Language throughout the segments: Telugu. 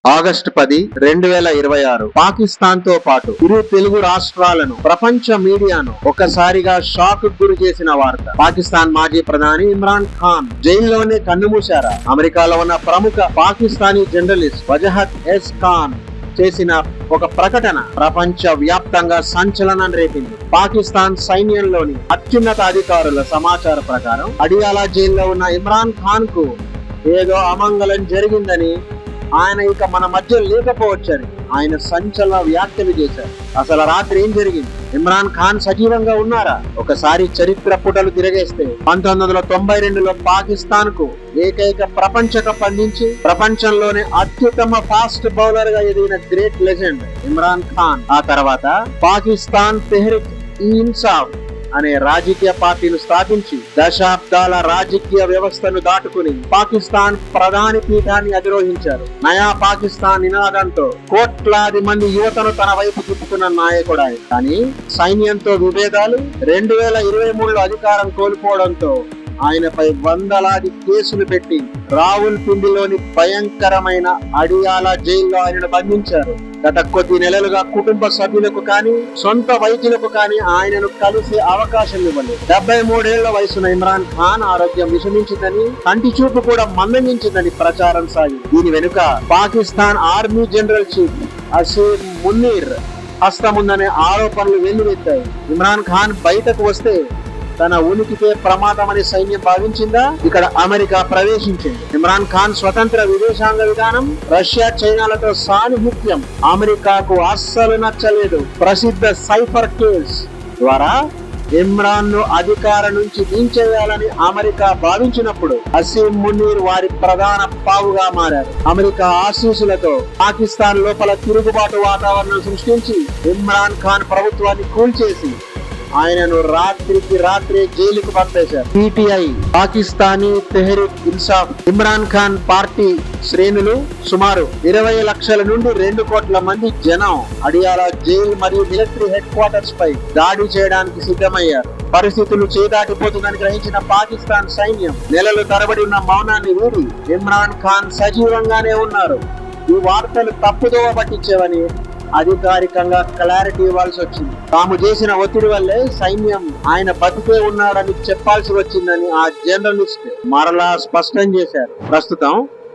ఆగస్టు 10, 2026 పాకిస్తాన్ తో పాటు ఇరు తెలుగు రాష్ట్రాలను, ప్రపంచ మీడియాను ఒక్కసారిగా షాక్ గురి చేసిన వార్త. పాకిస్తాన్ మాజీ ప్రధాని ఇమ్రాన్ ఖాన్ జైల్లోనే కన్నుమూశారా? అమెరికాలో ఉన్న ప్రముఖ పాకిస్తానీ జర్నలిస్ట్ వజహత్ ఎస్ ఖాన్ చేసిన ఒక ప్రకటన ప్రపంచ వ్యాప్తంగా సంచలనం రేపింది. పాకిస్తాన్ సైన్యంలోని అత్యున్నత అధికారుల సమాచార ప్రకారం అడియాలా జైల్లో ఉన్న ఇమ్రాన్ ఖాన్ కు ఏదో అమంగళం జరిగిందని, ఆయన ఇక మన మధ్య లేకపోవచ్చని ఆయన సంచలన వ్యాఖ్యలు చేశారు. అసలు రాత్రి ఏం జరిగింది? ఇమ్రాన్ ఖాన్ సజీవంగా ఉన్నారా? ఒకసారి చరిత్ర పుటలు తిరగేస్తే 1992లో పాకిస్తాన్ కు ఏకైక ప్రపంచ కప్ అందించి ప్రపంచంలోనే అత్యుత్తమ ఫాస్ట్ బౌలర్ గా ఎదిగిన గ్రేట్ లెజెండ్ ఇమ్రాన్ ఖాన్. ఆ తర్వాత పాకిస్తాన్ తెహ్రిక్ ఈ ఇన్సాఫ్ అనే రాజకీయ పార్టీలు స్థాపించి దశాబ్దాల రాజకీయ వ్యవస్థను దాటుకుని పాకిస్తాన్ ప్రధాని పీఠాన్ని అధిరోహించారు. నయా పాకిస్తాన్ నినాదంతో కోట్లాది మంది యువతను తన వైపు తిప్పుకున్న నాయకుడు ఆయన. కానీ సైన్యంతో విభేదాలు, 2023లో అధికారం కోల్పోవడంతో ఆయనపై వందలాది కేసులు పెట్టి రావుల్పిండిలోని భయంకరమైన అడియాలా జైల్లో ఆయనను బంధించారు. గత కొద్ది నెలలుగా కుటుంబ సభ్యులకు కానీ, సొంత వైద్యులకు కానీ ఆయనను కలిసే అవకాశం ఇవ్వలేదు. 73 ఏళ్ల వయసున్న ఇమ్రాన్ ఖాన్ ఆరోగ్యం విషమించిందని, కంటి చూపు కూడా మందగించిందని ప్రచారం సాగింది. దీని వెనుక Pakistan army general chief Asim Munir హస్తముందనే ఆరోపణలు వెల్లువెత్తాయి. ఇమ్రాన్ ఖాన్ బయటకు వస్తే తన ఉనికికే ప్రమాదమని సైన్యం భావించిందా? ఇక్కడ అమెరికా ప్రవేశించింది. ఇమ్రాన్ ఖాన్ స్వతంత్ర విదేశాంగ విధానం, రష్యా చైనాలతో సాన్నిహిత్యం అమెరికాకు అస్సలు నచ్చలేదు. ప్రసిద్ధ సైఫర్ కేస్ ద్వారా ఇమ్రాన్ ను అధికారం నుంచి దించేయాలని అమెరికా భావించినప్పుడు అసీం మున్నీర్ వారి ప్రధాన పావుగా మారారు. అమెరికా ఆశీస్సులతో పాకిస్తాన్ లోపల తిరుగుబాటు వాతావరణం సృష్టించి ఇమ్రాన్ ఖాన్ ప్రభుత్వాన్ని కూల్చేసి ఆయనను రాత్రికి రాత్రే జైలుకు పంపేశారు. పిటిఐ పాకిస్తానీ తెహ్రిక్ ఇన్సాఫ్ ఇమ్రాన్ ఖాన్ పార్టీ శ్రేణులు సుమారు 20 లక్షల నుండి 2 కోట్ల మంది జనం అడియాలా జైలు మరియు మిలిటరీ హెడ్ క్వార్టర్స్ పై దాడి చేయడానికి సిద్ధమయ్యారు. పరిస్థితులు చేదాటిపోతుందని గ్రహించిన పాకిస్తాన్ సైన్యం నెలలు తరబడి ఉన్న మౌనాన్ని వీడి ఇమ్రాన్ ఖాన్ సజీవంగానే ఉన్నారు, ఈ వార్తలు తప్పుదోవ పట్టించేవని అధికారికంగా క్లారిటీ ఇవ్వాల్సి వచ్చింది. తాము చేసిన ఒత్తిడి వల్లే సైన్యం ఆయన బతికే ఉన్నాడని చెప్పాల్సి వచ్చిందని ఆ జర్నలిస్ట్ మరలా స్పష్టం చేశారు. ప్రస్తుతం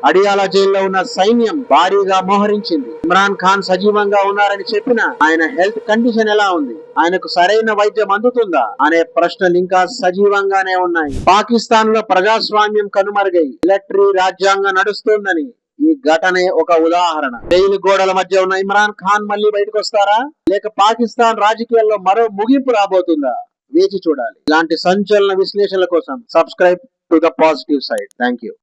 అడియాలా జైల్లో ఉన్న సైన్యం భారీగా మోహరించింది. ఇమ్రాన్ ఖాన్ సజీవంగా ఉన్నారని చెప్పిన ఆయన హెల్త్ కండిషన్ ఎలా ఉంది, ఆయనకు సరైన వైద్యం అందుతుందా అనే ప్రశ్నలు ఇంకా సజీవంగానే ఉన్నాయి. పాకిస్తాన్ లో ప్రజాస్వామ్యం కనుమరుగై మిలిటరీ రాజ్యాంగం నడుస్తోందని ఈ ఘటనే ఒక ఉదాహరణ. జైలు గోడల మధ్య ఉన్న ఇమ్రాన్ ఖాన్ మళ్ళీ బయటకు వస్తారా, లేక పాకిస్తాన్ రాజకీయాల్లో మరో ముగింపు రాబోతుందా? వేచి చూడాలి. ఇలాంటి సంచలన విశ్లేషణల కోసం subscribe to the positive side. Thank you.